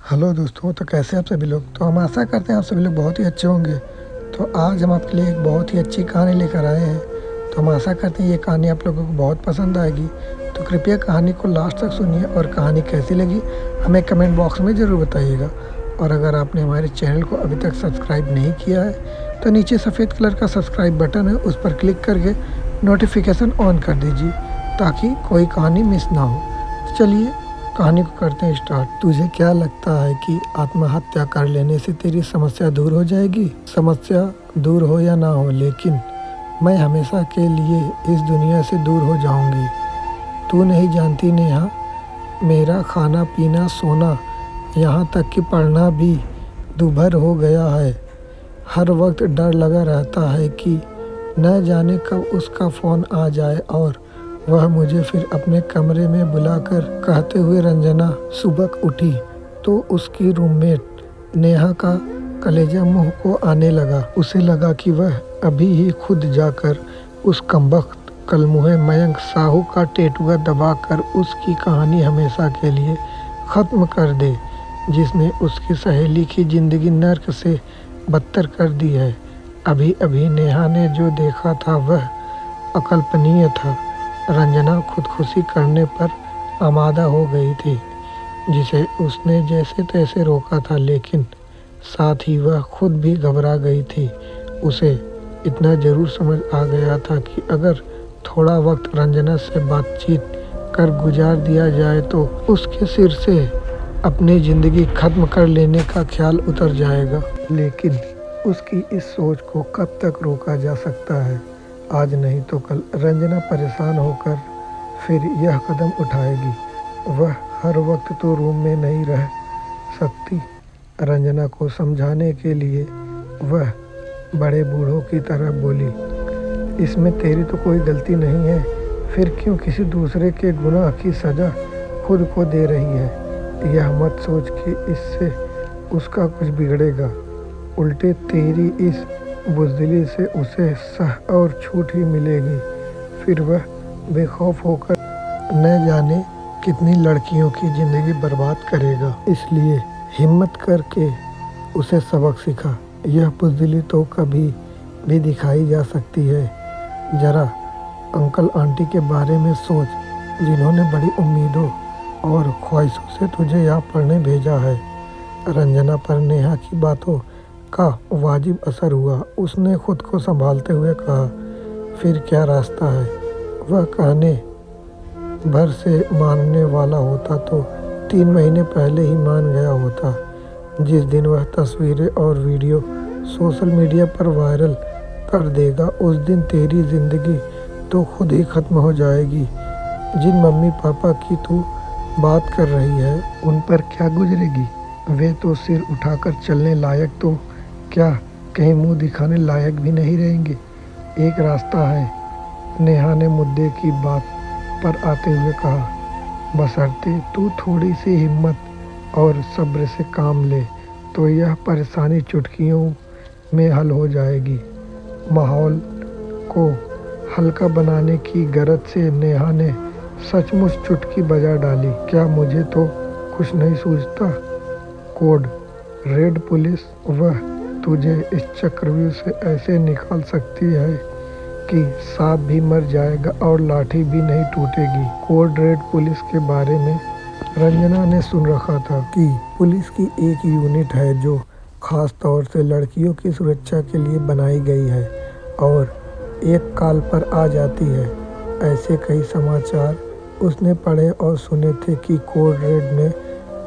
Hello दोस्तों, तो कैसे आप सभी लोग। तो हम आशा करते हैं आप सभी लोग बहुत ही अच्छे होंगे। तो आज हम आपके लिए एक बहुत ही अच्छी कहानी लेकर आए हैं। तो हम आशा करते हैं ये कहानी आप लोगों को बहुत पसंद आएगी। तो कृपया कहानी को लास्ट तक सुनिए और कहानी कैसी लगी हमें कमेंट बॉक्स में ज़रूर बताइएगा। और अगर आपने हमारे चैनल को अभी तक सब्सक्राइब नहीं किया है तो नीचे सफ़ेद कलर का सब्सक्राइब बटन है, उस पर क्लिक करके नोटिफिकेशन ऑन कर दीजिए ताकि कोई कहानी मिस ना हो। तो चलिए कहानी को करते हैं स्टार्ट। तुझे क्या लगता है कि आत्महत्या कर लेने से तेरी समस्या दूर हो जाएगी? समस्या दूर हो या ना हो, लेकिन मैं हमेशा के लिए इस दुनिया से दूर हो जाऊंगी। तू नहीं जानती नेहा, मेरा खाना पीना सोना यहाँ तक कि पढ़ना भी दूभर हो गया है। हर वक्त डर लगा रहता है कि न जाने कब उसका फ़ोन आ जाए और वह मुझे फिर अपने कमरे में बुलाकर कहते हुए रंजना सुबह उठी तो उसकी रूममेट नेहा का कलेजा मुंह को आने लगा। उसे लगा कि वह अभी ही खुद जाकर उस कमबख्त कलमुहे मयंक साहू का टेटुआ दबाकर उसकी कहानी हमेशा के लिए ख़त्म कर दे, जिसने उसकी सहेली की ज़िंदगी नर्क से बदतर कर दी है। अभी अभी नेहा ने जो देखा था वह अकल्पनीय था। रंजना खुदकुशी करने पर आमादा हो गई थी, जिसे उसने जैसे तैसे रोका था, लेकिन साथ ही वह खुद भी घबरा गई थी। उसे इतना ज़रूर समझ आ गया था कि अगर थोड़ा वक्त रंजना से बातचीत कर गुजार दिया जाए तो उसके सिर से अपनी ज़िंदगी ख़त्म कर लेने का ख्याल उतर जाएगा। लेकिन उसकी इस सोच को कब तक रोका जा सकता है? आज नहीं तो कल रंजना परेशान होकर फिर यह कदम उठाएगी। वह हर वक्त तो रूम में नहीं रह सकती। रंजना को समझाने के लिए वह बड़े बूढ़ों की तरह बोली, इसमें तेरी तो कोई गलती नहीं है, फिर क्यों किसी दूसरे के गुनाह की सज़ा खुद को दे रही है? यह मत सोच कि इससे उसका कुछ बिगड़ेगा। उल्टे तेरी इस बुज़दिली से उसे सह और छूट ही मिलेगी। फिर वह बेखौफ होकर न जाने कितनी लड़कियों की ज़िंदगी बर्बाद करेगा। इसलिए हिम्मत करके उसे सबक सिखा। यह बुज़दिली तो कभी भी दिखाई जा सकती है। ज़रा अंकल आंटी के बारे में सोच, जिन्होंने बड़ी उम्मीदों और ख्वाहिशों से तुझे यहाँ पढ़ने भेजा है। रंजना पर नेहा की बातों का वाजिब असर हुआ। उसने खुद को संभालते हुए कहा, फिर क्या रास्ता है? वह कहने भर से मानने वाला होता तो 3 महीने पहले ही मान गया होता। जिस दिन वह तस्वीरें और वीडियो सोशल मीडिया पर वायरल कर देगा, उस दिन तेरी ज़िंदगी तो खुद ही ख़त्म हो जाएगी। जिन मम्मी पापा की तू बात कर रही है, उन पर क्या गुजरेगी? वे तो सिर उठाकर चलने लायक तो क्या कहीं मुंह दिखाने लायक भी नहीं रहेंगे। एक रास्ता है, नेहा ने मुद्दे की बात पर आते हुए कहा, बशर्ते तू थोड़ी सी हिम्मत और सब्र से काम ले तो यह परेशानी चुटकियों में हल हो जाएगी। माहौल को हल्का बनाने की गरज से नेहा ने सचमुच चुटकी बजा डाली। क्या मुझे तो कुछ नहीं सूझता? कोड रेड पुलिस वह तुझे इस चक्रव्यूह से ऐसे निकाल सकती है कि सांप भी मर जाएगा और लाठी भी नहीं टूटेगी। कोड रेड पुलिस के बारे में रंजना ने सुन रखा था कि पुलिस की एक यूनिट है जो खास तौर से लड़कियों की सुरक्षा के लिए बनाई गई है और एक कॉल पर आ जाती है। ऐसे कई समाचार उसने पढ़े और सुने थे कि कोड रेड ने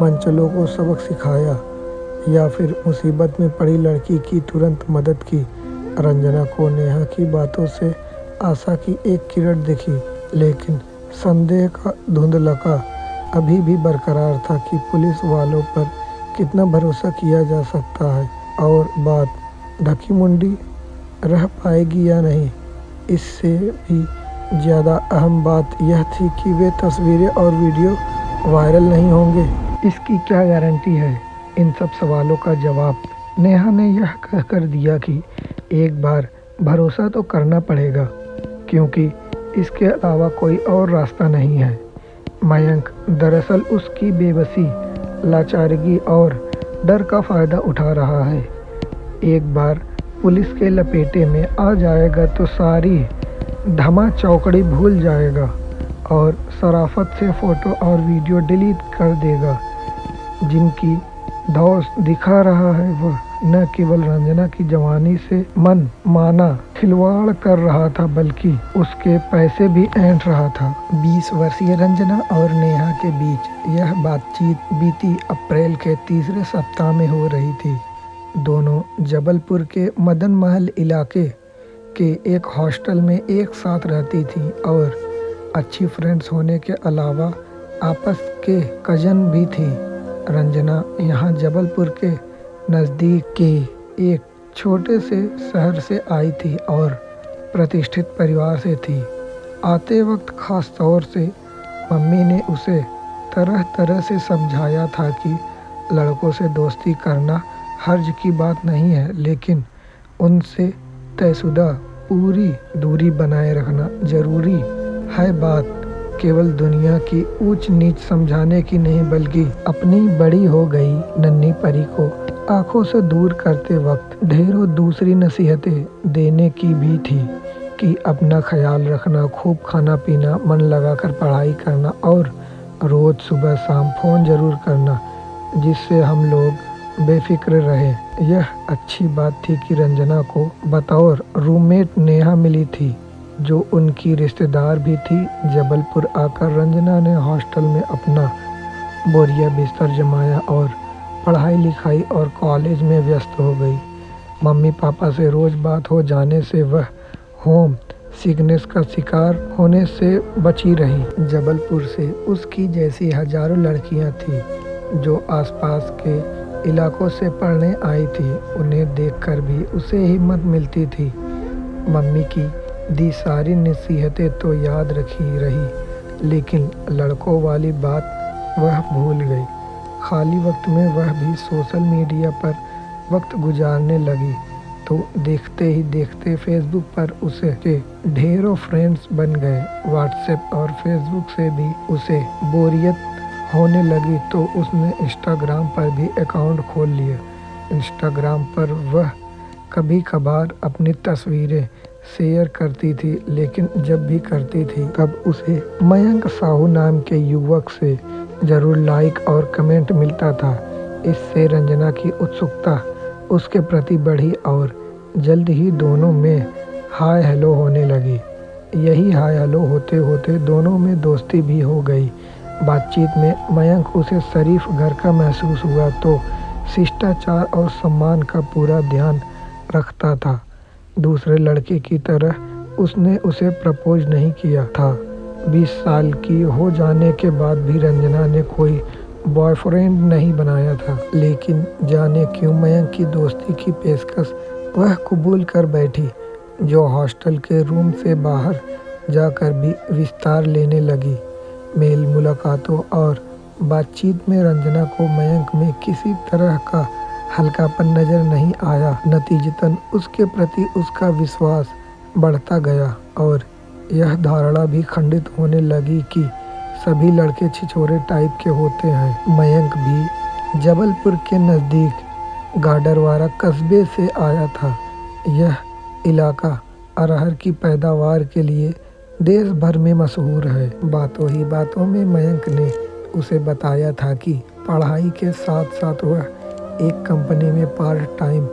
मनचलों को सबक सिखाया या फिर मुसीबत में पड़ी लड़की की तुरंत मदद की। रंजना को नेहा की बातों से आशा की एक किरण दिखी, लेकिन संदेह का धुंधलका अभी भी बरकरार था कि पुलिस वालों पर कितना भरोसा किया जा सकता है और बात ढकी मुंडी रह पाएगी या नहीं। इससे भी ज़्यादा अहम बात यह थी कि वे तस्वीरें और वीडियो वायरल नहीं होंगे। इसकी क्या गारंटी है? इन सब सवालों का जवाब नेहा ने यह कहकर दिया कि एक बार भरोसा तो करना पड़ेगा, क्योंकि इसके अलावा कोई और रास्ता नहीं है। मयंक दरअसल उसकी बेबसी लाचारगी और डर का फ़ायदा उठा रहा है। एक बार पुलिस के लपेटे में आ जाएगा तो सारी धमा चौकड़ी भूल जाएगा और शराफत से फ़ोटो और वीडियो डिलीट कर देगा। जिनकी धौंस दिखा रहा है वह न केवल रंजना की जवानी से मन माना खिलवाड़ कर रहा था बल्कि उसके पैसे भी ऐंठ रहा था। 20 वर्षीय रंजना और नेहा के बीच यह बातचीत बीती अप्रैल के तीसरे सप्ताह में हो रही थी। दोनों जबलपुर के मदन महल इलाके के एक हॉस्टल में एक साथ रहती थी और अच्छी फ्रेंड्स होने के अलावा आपस के कजन भी थी। रंजना यहाँ जबलपुर के नज़दीक के एक छोटे से शहर से आई थी और प्रतिष्ठित परिवार से थी। आते वक्त ख़ास तौर से मम्मी ने उसे तरह तरह से समझाया था कि लड़कों से दोस्ती करना हर्ज की बात नहीं है, लेकिन उनसे तयशुदा पूरी दूरी बनाए रखना ज़रूरी है। बात केवल दुनिया की ऊंच नीच समझाने की नहीं बल्कि अपनी बड़ी हो गई नन्ही परी को आंखों से दूर करते वक्त ढेरों दूसरी नसीहतें देने की भी थी कि अपना ख्याल रखना, खूब खाना पीना, मन लगाकर पढ़ाई करना और रोज़ सुबह शाम फ़ोन ज़रूर करना जिससे हम लोग बेफिक्र रहें। यह अच्छी बात थी कि रंजना को बतौर रूममेट नेहा मिली थी जो उनकी रिश्तेदार भी थी। जबलपुर आकर रंजना ने हॉस्टल में अपना बोरिया बिस्तर जमाया और पढ़ाई लिखाई और कॉलेज में व्यस्त हो गई। मम्मी पापा से रोज़ बात हो जाने से वह होम सिकनेस का शिकार होने से बची रही। जबलपुर से उसकी जैसी हजारों लड़कियां थीं जो आसपास के इलाकों से पढ़ने आई थी। उन्हें देखकर भी उसे हिम्मत मिलती थी। मम्मी की दी सारी नसीहतें तो याद रखी रही, लेकिन लड़कों वाली बात वह भूल गई। खाली वक्त में वह भी सोशल मीडिया पर वक्त गुजारने लगी तो देखते ही देखते फेसबुक पर उसे के ढेरों फ्रेंड्स बन गए। व्हाट्सएप और फेसबुक से भी उसे बोरियत होने लगी तो उसने इंस्टाग्राम पर भी अकाउंट खोल लिया। इंस्टाग्राम पर वह कभी कभार अपनी तस्वीरें शेयर करती थी, लेकिन जब भी करती थी तब उसे मयंक साहू नाम के युवक से ज़रूर लाइक और कमेंट मिलता था। इससे रंजना की उत्सुकता उसके प्रति बढ़ी और जल्द ही दोनों में हाय हेलो होने लगी। यही हाय हेलो होते होते दोनों में दोस्ती भी हो गई। बातचीत में मयंक उसे शरीफ घर का महसूस हुआ तो शिष्टाचार और सम्मान का पूरा ध्यान रखता था। दूसरे लड़के की तरह उसने उसे प्रपोज नहीं किया था। 20 साल की हो जाने के बाद भी रंजना ने कोई बॉयफ्रेंड नहीं बनाया था, लेकिन जाने क्यों मयंक की दोस्ती की पेशकश वह कबूल कर बैठी, जो हॉस्टल के रूम से बाहर जाकर भी विस्तार लेने लगी। मेल मुलाकातों और बातचीत में रंजना को मयंक में किसी तरह का हल्कापन नजर नहीं आया। नतीजतन उसके प्रति उसका विश्वास बढ़ता गया और यह धारणा भी खंडित होने लगी कि सभी लड़के छिछोरे टाइप के होते हैं। मयंक भी जबलपुर के नज़दीक गाडरवारा कस्बे से आया था। यह इलाका अरहर की पैदावार के लिए देश भर में मशहूर है। बातों ही बातों में मयंक ने उसे बताया था कि पढ़ाई के साथ साथ वह एक कंपनी में पार्ट टाइम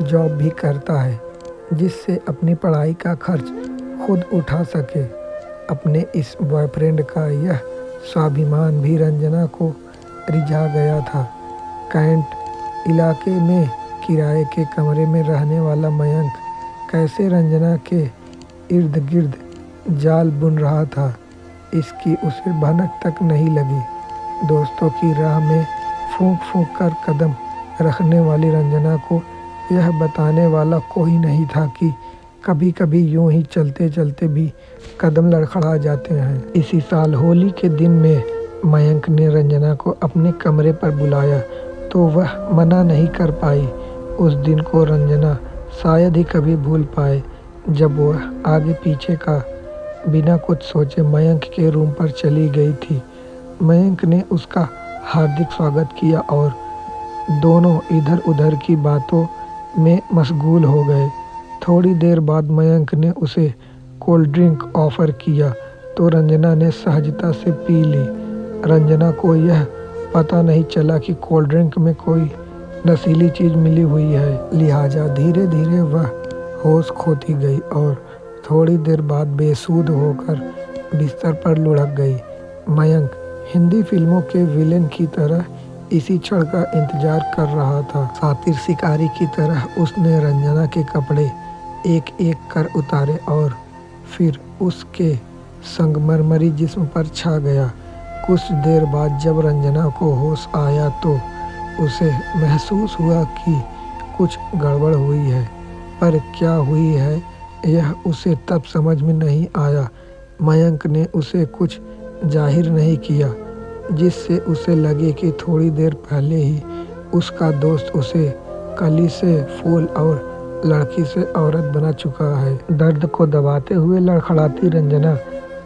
जॉब भी करता है, जिससे अपनी पढ़ाई का खर्च खुद उठा सके। अपने इस बॉयफ्रेंड का यह स्वाभिमान भी रंजना को रिझा गया था। कैंट इलाके में किराए के कमरे में रहने वाला मयंक कैसे रंजना के इर्द गिर्द जाल बुन रहा था, इसकी उसे भनक तक नहीं लगी। दोस्तों की राह में फूंक फूंक कर कदम रखने वाली रंजना को यह बताने वाला कोई नहीं था कि कभी कभी यूं ही चलते चलते भी कदम लड़खड़ा जाते हैं। इसी साल होली के दिन में मयंक ने रंजना को अपने कमरे पर बुलाया तो वह मना नहीं कर पाई। उस दिन को रंजना शायद ही कभी भूल पाए जब वह आगे पीछे का बिना कुछ सोचे मयंक के रूम पर चली गई थी। मयंक ने उसका हार्दिक स्वागत किया और दोनों इधर उधर की बातों में मशगूल हो गए। थोड़ी देर बाद मयंक ने उसे कोल्ड ड्रिंक ऑफ़र किया तो रंजना ने सहजता से पी ली। रंजना को यह पता नहीं चला कि कोल्ड ड्रिंक में कोई नशीली चीज़ मिली हुई है, लिहाजा धीरे धीरे वह होश खोती गई और थोड़ी देर बाद बेसुध होकर बिस्तर पर लुढ़क गई। मयंक हिंदी फिल्मों के विलेन की तरह इसी क्षण का इंतजार कर रहा था। शातिर शिकारी की तरह उसने रंजना के कपड़े एक एक कर उतारे और फिर उसके संगमरमरी जिस्म पर छा गया। कुछ देर बाद जब रंजना को होश आया तो उसे महसूस हुआ कि कुछ गड़बड़ हुई है, पर क्या हुई है यह उसे तब समझ में नहीं आया। मयंक ने उसे कुछ जाहिर नहीं किया जिससे उसे लगे कि थोड़ी देर पहले ही उसका दोस्त उसे कली से फूल और लड़की से औरत बना चुका है। दर्द को दबाते हुए लड़खड़ाती रंजना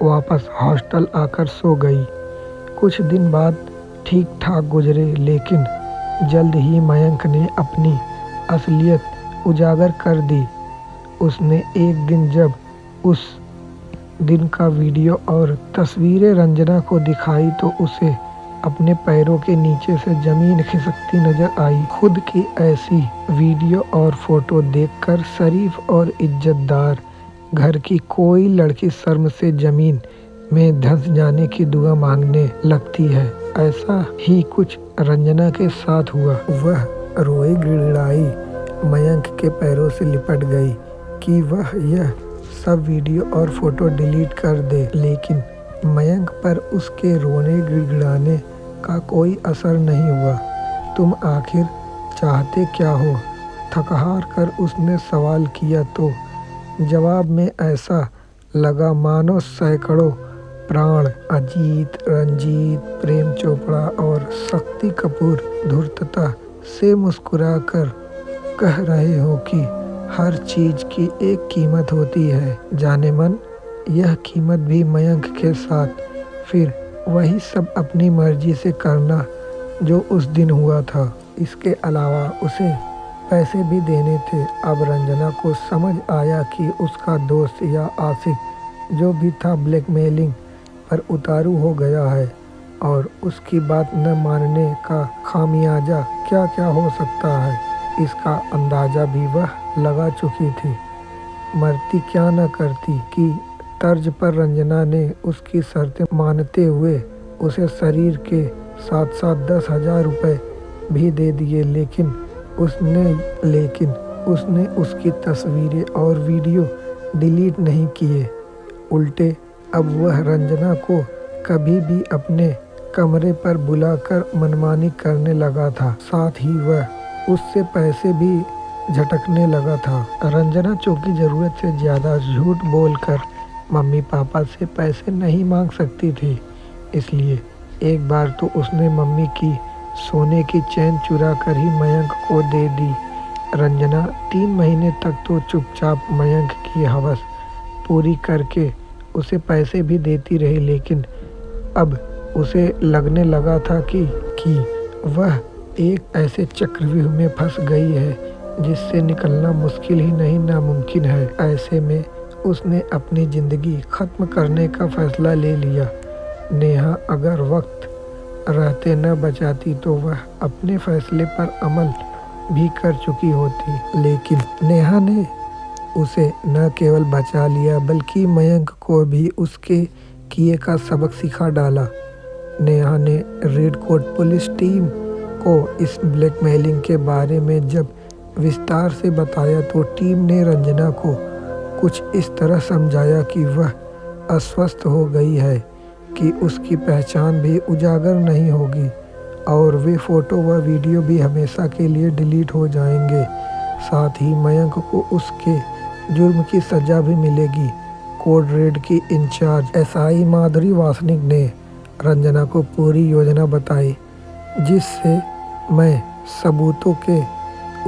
वापस हॉस्टल आकर सो गई। कुछ दिन बाद ठीक ठाक गुजरे, लेकिन जल्द ही मयंक ने अपनी असलियत उजागर कर दी। उसने एक दिन जब उस दिन का वीडियो और तस्वीरें रंजना को दिखाई तो उसे अपने पैरों के नीचे से जमीन खिसकती नजर आई। खुद की ऐसी वीडियो और फोटो देखकर शरीफ और इज्जतदार घर की कोई लड़की शर्म से जमीन में धंस जाने की दुआ मांगने लगती है। ऐसा ही कुछ रंजना के साथ हुआ। वह रोई गिड़गिड़ाई मयंक के पैरों से लिपट गई कि वह यह सब वीडियो और फोटो डिलीट कर दे, लेकिन मयंक पर उसके रोने गिड़गिड़ाने का कोई असर नहीं हुआ। तुम आखिर चाहते क्या हो? थक-हार कर उसने सवाल किया तो जवाब में ऐसा लगा मानो सैकड़ों प्राण अजीत, रंजीत, प्रेम चोपड़ा और शक्ति कपूर धूर्तता से मुस्कुराकर कह रहे हो कि हर चीज़ की एक कीमत होती है। जाने मन यह कीमत भी मयंक के साथ फिर वही सब अपनी मर्जी से करना जो उस दिन हुआ था। इसके अलावा उसे पैसे भी देने थे। अब रंजना को समझ आया कि उसका दोस्त या आशिक जो भी था ब्लैकमेलिंग पर उतारू हो गया है और उसकी बात न मानने का खामियाजा क्या क्या हो सकता है इसका अंदाज़ा भी वह लगा चुकी थी। मरती क्या न करती की तर्ज पर रंजना ने उसकी शर्तें मानते हुए उसे शरीर के साथ साथ 10,000 रुपये भी दे दिए, लेकिन उसने उसकी तस्वीरें और वीडियो डिलीट नहीं किए। उल्टे अब वह रंजना को कभी भी अपने कमरे पर बुलाकर मनमानी करने लगा था। साथ ही वह उससे पैसे भी झटकने लगा था। रंजना चूंकि ज़रूरत से ज़्यादा झूठ बोलकर मम्मी पापा से पैसे नहीं मांग सकती थी, इसलिए एक बार तो उसने मम्मी की सोने की चैन चुरा कर ही मयंक को दे दी। रंजना 3 महीने तक तो चुपचाप मयंक की हवस पूरी करके उसे पैसे भी देती रही, लेकिन अब उसे लगने लगा था कि वह एक ऐसे चक्रव्यूह में फंस गई है जिससे निकलना मुश्किल ही नहीं नामुमकिन है। ऐसे में उसने अपनी ज़िंदगी ख़त्म करने का फ़ैसला ले लिया। नेहा अगर वक्त रहते न बचाती तो वह अपने फ़ैसले पर अमल भी कर चुकी होती, लेकिन नेहा ने उसे न केवल बचा लिया बल्कि मयंक को भी उसके किए का सबक सिखा डाला। नेहा ने रेड कोट पुलिस टीम को इस ब्लैकमेलिंग के बारे में जब विस्तार से बताया तो टीम ने रंजना को कुछ इस तरह समझाया कि वह अस्वस्थ हो गई है कि उसकी पहचान भी उजागर नहीं होगी और वे फ़ोटो व वीडियो भी हमेशा के लिए डिलीट हो जाएंगे। साथ ही मयंक को उसके जुर्म की सज़ा भी मिलेगी। कोड रेड की इंचार्ज एसआई माधुरी वासनिक ने रंजना को पूरी योजना बताई, जिससे मैं सबूतों के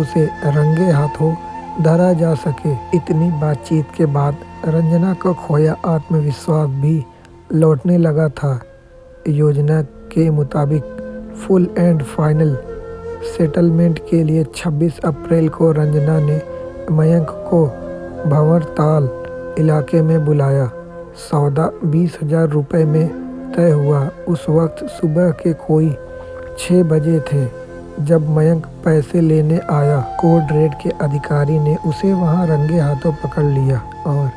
उसे रंगे हाथों धरा जा सके। इतनी बातचीत के बाद रंजना का खोया आत्मविश्वास भी लौटने लगा था। योजना के मुताबिक फुल एंड फाइनल सेटलमेंट के लिए 26 अप्रैल को रंजना ने मयंक को भंवरताल इलाके में बुलाया। सौदा 20,000 रुपये में तय हुआ। उस वक्त सुबह के कोई 6 बजे थे जब मयंक पैसे लेने आया। कोड रेड के अधिकारी ने उसे वहां रंगे हाथों पकड़ लिया और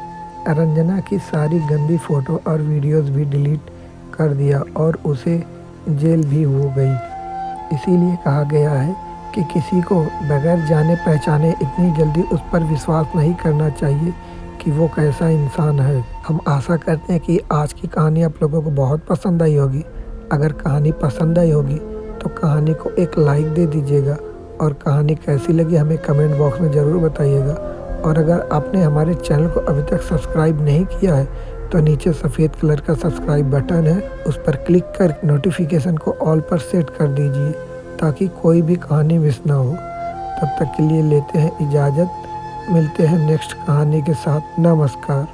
रंजना की सारी गंदी फ़ोटो और वीडियोस भी डिलीट कर दिया और उसे जेल भी हो गई। इसीलिए कहा गया है कि किसी को बगैर जाने पहचाने इतनी जल्दी उस पर विश्वास नहीं करना चाहिए कि वो कैसा इंसान है। हम आशा करते हैं कि आज की कहानी आप लोगों को बहुत पसंद आई होगी। अगर कहानी पसंद आई होगी तो कहानी को एक लाइक दे दीजिएगा और कहानी कैसी लगी हमें कमेंट बॉक्स में ज़रूर बताइएगा। और अगर आपने हमारे चैनल को अभी तक सब्सक्राइब नहीं किया है तो नीचे सफ़ेद कलर का सब्सक्राइब बटन है, उस पर क्लिक कर नोटिफिकेशन को ऑल पर सेट कर दीजिए ताकि कोई भी कहानी मिस ना हो। तब तक के लिए लेते हैं इजाज़त। मिलते हैं नेक्स्ट कहानी के साथ। नमस्कार।